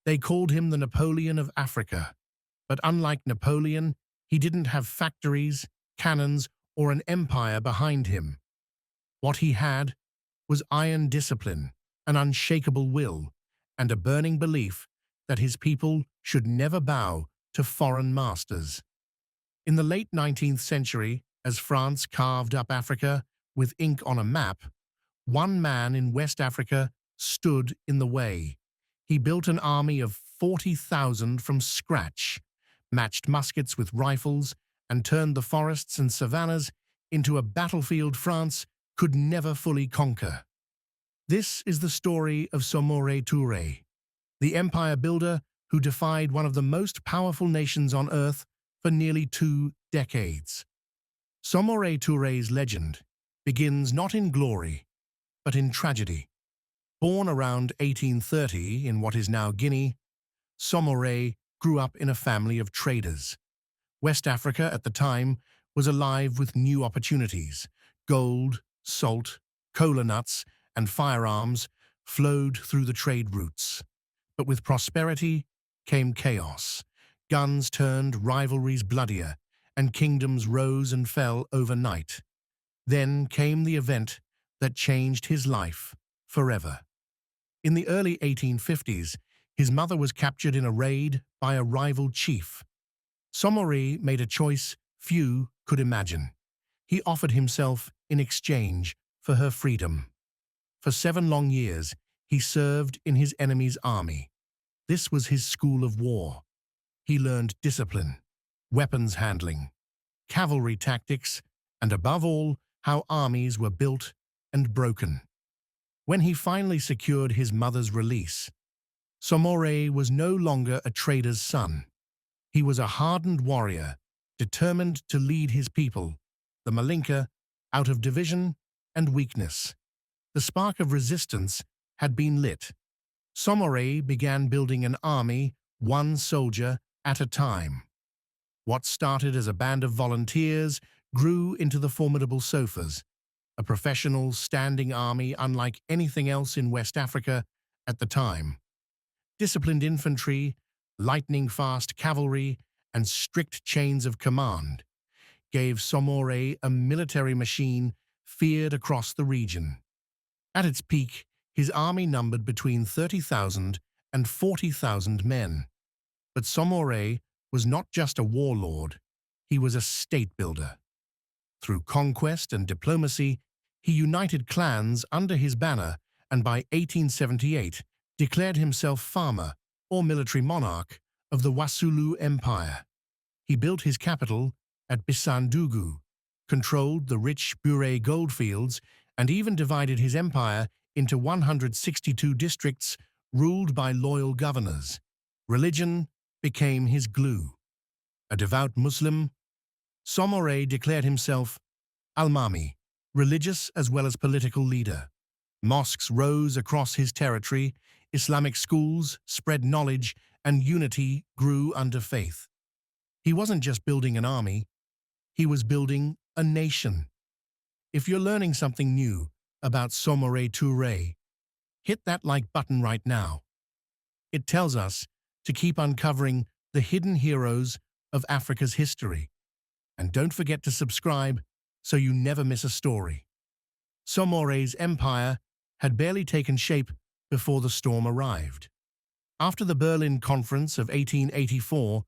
They called him the Napoleon of Africa. But unlike Napoleon, he didn't have factories, cannons, or an empire behind him. What he had was iron discipline, an unshakable will, and a burning belief that his people should never bow to foreign masters. In the late 19th century, as France carved up Africa with ink on a map, one man in West Africa stood in the way. He built an army of 40,000 from scratch, matched muskets with rifles, and turned the forests and savannas into a battlefield France could never fully conquer. This is the story of Samori Touré, the empire builder who defied one of the most powerful nations on earth for nearly 2 decades. Samori Touré's legend begins not in glory, but in tragedy. Born around 1830 in what is now Guinea, Samori grew up in a family of traders. West Africa at the time was alive with new opportunities. Gold, salt, cola nuts, and firearms flowed through the trade routes. But with prosperity came chaos. Guns turned rivalries bloodier, and kingdoms rose and fell overnight. Then came the event that changed his life forever. In the early 1850s, his mother was captured in a raid by a rival chief. Samori made a choice few could imagine. He offered himself in exchange for her freedom. For 7 long years, he served in his enemy's army. This was his school of war. He learned discipline, weapons handling, cavalry tactics, and above all, how armies were built and broken. When he finally secured his mother's release, Samori was no longer a trader's son. He was a hardened warrior, determined to lead his people, the Mandinka, out of division and weakness. The spark of resistance had been lit. Samori began building an army, one soldier at a time. What started as a band of volunteers grew into the formidable Sofas, a professional standing army unlike anything else in West Africa at the time. Disciplined infantry, lightning-fast cavalry, and strict chains of command gave Samori a military machine feared across the region. At its peak, his army numbered between 30,000 and 40,000 men. But Samori was not just a warlord, he was a state builder. Through conquest and diplomacy, he united clans under his banner and by 1878 declared himself farmer or military monarch of the Wassoulou Empire. He built his capital at Bisandougou, controlled the rich Bure goldfields, and even divided his empire into 162 districts ruled by loyal governors. Religion became his glue. A devout Muslim, Samori declared himself Al-Mami, religious as well as political leader. Mosques rose across his territory, Islamic schools spread knowledge, and unity grew under faith. He wasn't just building an army, he was building a nation. If you're learning something new about Samori Touré, hit that like button right now. It tells us to keep uncovering the hidden heroes of Africa's history. And don't forget to subscribe so you never miss a story. Samori's empire had barely taken shape before the storm arrived. After the Berlin Conference of 1884,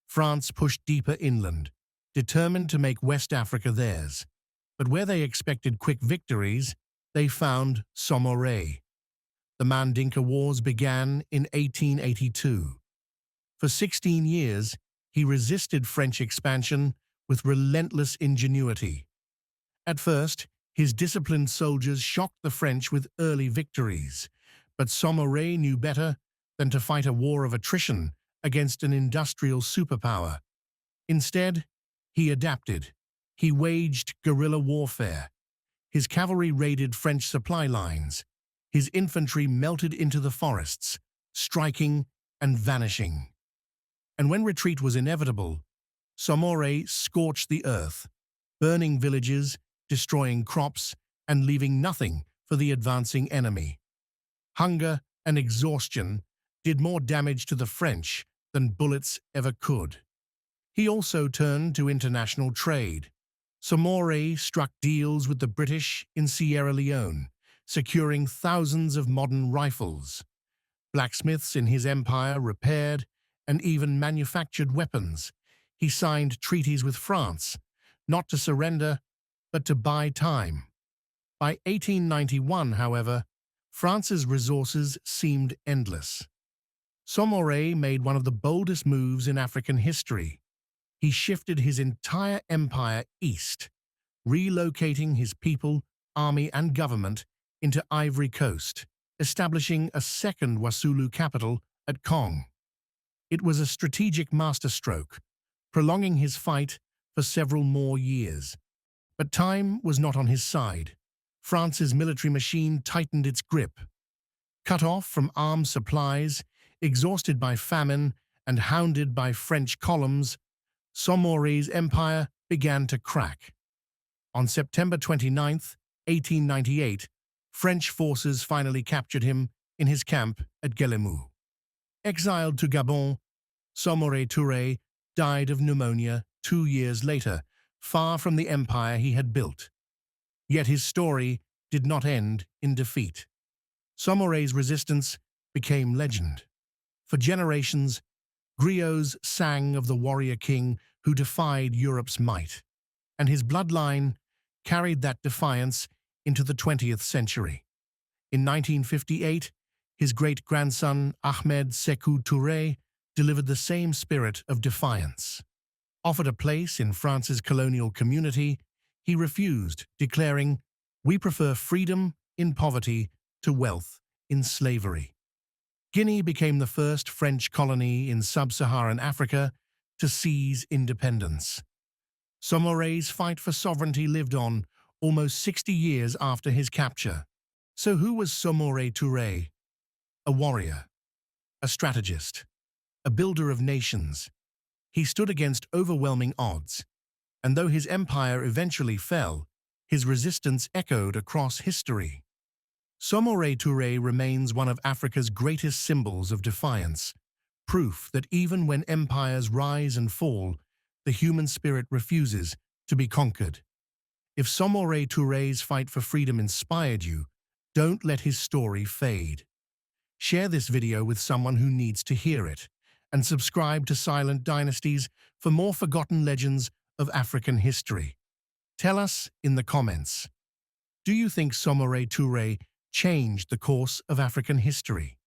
France pushed deeper inland, determined to make West Africa theirs. But where they expected quick victories, they found Samori. The Mandinka Wars began in 1882. For 16 years, he resisted French expansion with relentless ingenuity. At first, his disciplined soldiers shocked the French with early victories, but Samori knew better than to fight a war of attrition against an industrial superpower. Instead, he adapted. He waged guerrilla warfare. His cavalry raided French supply lines. His infantry melted into the forests, striking and vanishing. And when retreat was inevitable, Samori scorched the earth, burning villages, destroying crops, and leaving nothing for the advancing enemy. Hunger and exhaustion did more damage to the French than bullets ever could. He also turned to international trade. Samori struck deals with the British in Sierra Leone, securing thousands of modern rifles. Blacksmiths in his empire repaired and even manufactured weapons. He signed treaties with France, not to surrender, but to buy time. By 1891, however, France's resources seemed endless. Samori made one of the boldest moves in African history. He shifted his entire empire east, relocating his people, army, and government into Ivory Coast, establishing a second Wassoulou capital at Kong. It was a strategic masterstroke, prolonging his fight for several more years. But time was not on his side. France's military machine tightened its grip. Cut off from arms supplies, exhausted by famine, and hounded by French columns, Samori's empire began to crack. On September 29, 1898, French forces finally captured him in his camp at Guinea. Exiled to Gabon, Samori Touré died of pneumonia 2 years later, far from the empire he had built. Yet his story did not end in defeat. Samori's resistance became legend. For generations, griots sang of the warrior king who defied Europe's might, and his bloodline carried that defiance into the 20th century. In 1958, his great-grandson Ahmed Sékou Touré delivered the same spirit of defiance. Offered a place in France's colonial community, he refused, declaring, "We prefer freedom in poverty to wealth in slavery." Guinea became the first French colony in sub-Saharan Africa to seize independence. Samori's fight for sovereignty lived on almost 60 years after his capture. So who was Samori Touré? A warrior, a strategist, a builder of nations. He stood against overwhelming odds, and though his empire eventually fell, his resistance echoed across history. Samori Touré remains one of Africa's greatest symbols of defiance, proof that even when empires rise and fall, the human spirit refuses to be conquered. If Samori Touré's fight for freedom inspired you, don't let his story fade. Share this video with someone who needs to hear it, and subscribe to Silent Dynasties for more forgotten legends of African history. Tell us in the comments, do you think Samori Touré changed the course of African history?